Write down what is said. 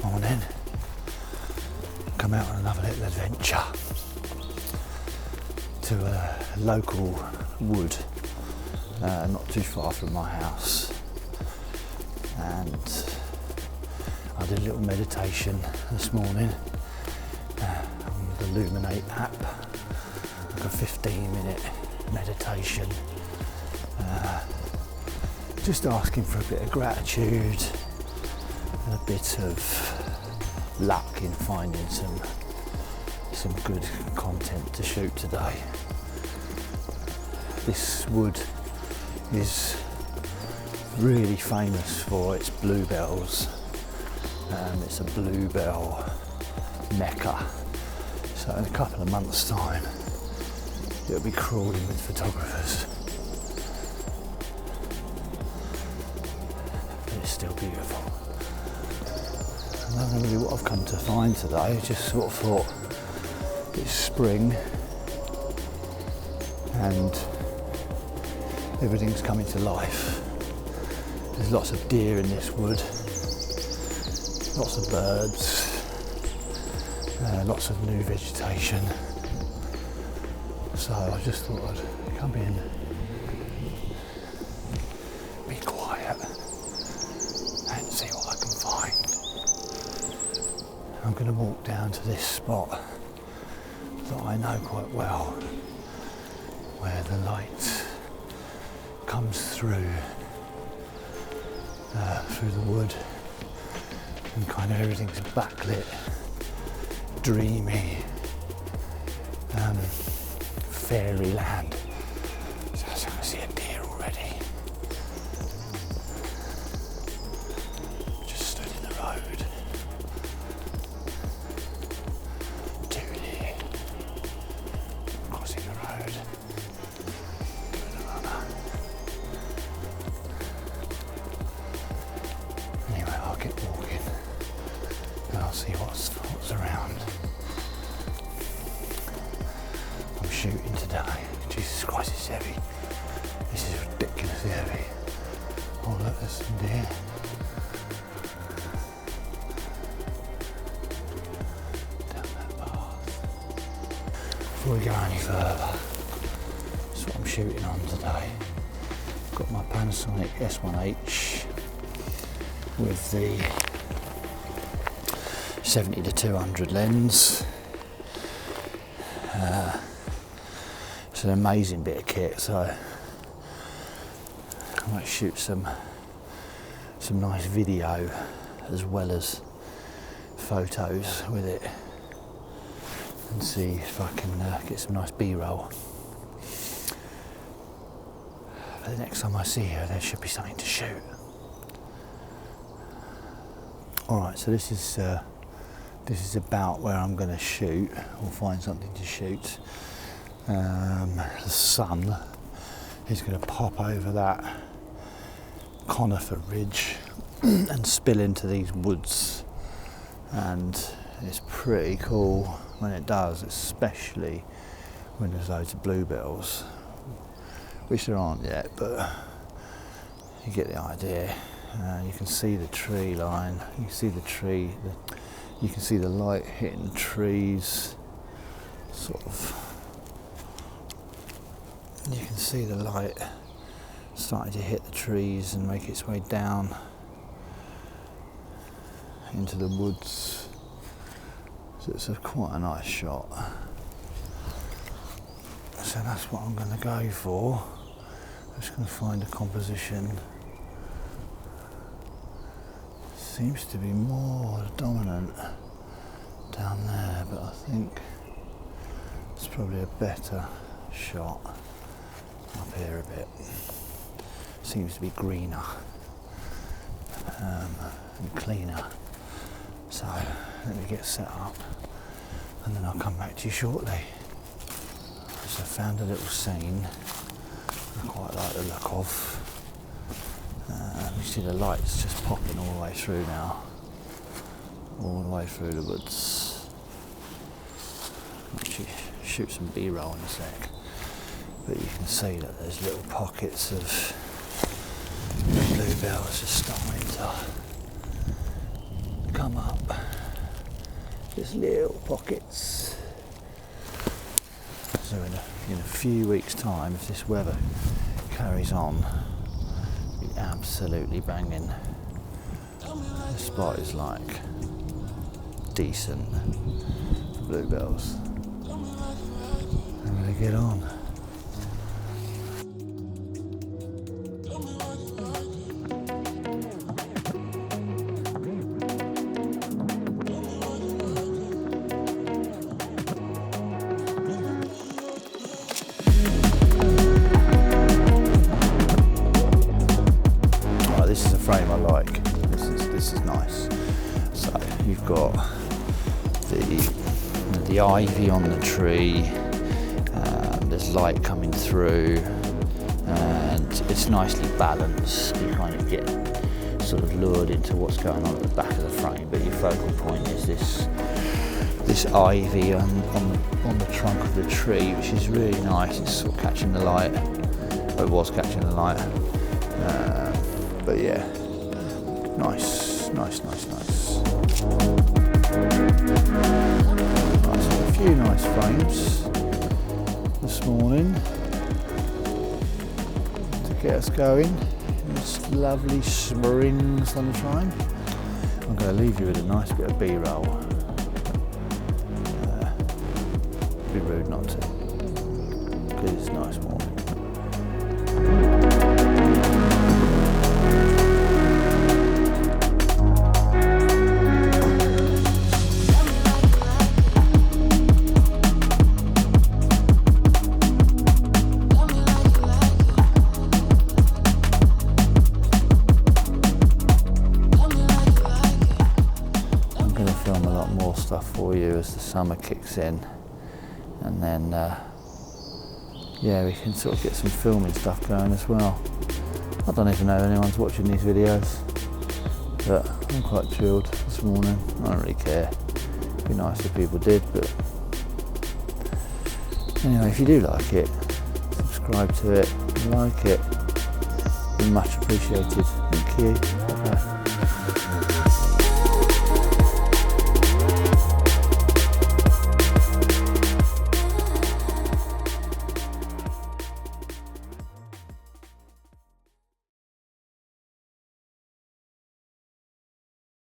morning. Come out on another little adventure to a local wood not too far from my house, and I did a little meditation this morning on the Illuminate app, like a 15-minute meditation, just asking for a bit of gratitude and a bit of luck in finding some good content to shoot today. This wood is really famous for its bluebells. It's a bluebell mecca. So in a couple of months' time, it'll be crawling with photographers. But it's still beautiful. And that's really what I've come to find today. I just sort of thought it's spring and everything's coming to life. There's lots of deer in this wood, lots of birds, lots of new vegetation. So I just thought I'd come in, be quiet and see what I can find. I'm going to walk down to this spot that I know quite well, where the light comes through the wood and kind of everything's backlit, dreamy, fairyland. So I can see a deer already. Just stood in the road. Two deer crossing the road. Doing a runner. Anyway, I'll get walking and I'll see what's around. I'm shooting today. Jesus Christ, it's heavy. This is ridiculously heavy. Oh look, there's some deer. Down that path. Before we go any further, that's what I'm shooting on today. I've got my Panasonic S1H with the 70-200 lens. It's an amazing bit of kit, so I might shoot some nice video as well as photos with it and see if I can get some nice B-roll. But the next time I see her, there should be something to shoot. Alright, so this is about where I'm going to shoot, or find something to shoot. The sun is going to pop over that conifer ridge and spill into these woods, and it's pretty cool when it does, especially when there's loads of bluebells, which there aren't yet, but you get the idea. You can see the tree line, you can see the tree, you can see the light hitting the trees, sort of. You can see the light starting to hit the trees and make its way down into the woods. So it's quite a nice shot. So that's what I'm going to go for. I'm just going to find a composition. Seems to be more dominant down there, but I think it's probably a better shot up here a bit. Seems to be greener and cleaner. So let me get set up and then I'll come back to you shortly. So I found a little scene I quite like the look of. You see the lights just popping all the way through now, all the way through the woods. Actually shoot some B-roll in a sec, but you can see that there's little pockets of bluebells just starting to come up just little pockets. So in a few weeks' time, if this weather carries on, be absolutely banging. The spot is like decent for bluebells. I'm gonna get on. This is a frame I like. This is nice. So you've got the ivy on the tree. There's light coming through, and it's nicely balanced. You kind of get sort of lured into what's going on at the back of the frame, but your focal point is this ivy on the trunk of the tree, which is really nice. It's sort of catching the light. It was catching the light. But yeah, nice. Right, so a few nice frames this morning to get us going in this lovely spring sunshine. I'm going to leave you with a nice bit of B-roll. Be rude not to, because it's a nice morning. Film a lot more stuff for you as the summer kicks in, and then yeah, we can sort of get some filming stuff going as well. I don't even know if anyone's watching these videos, but I'm quite chilled this morning. I don't really care. It'd be nice if people did, but anyway, if you do like it, subscribe to it, like it, it'd be much appreciated. Thank you. Bye-bye.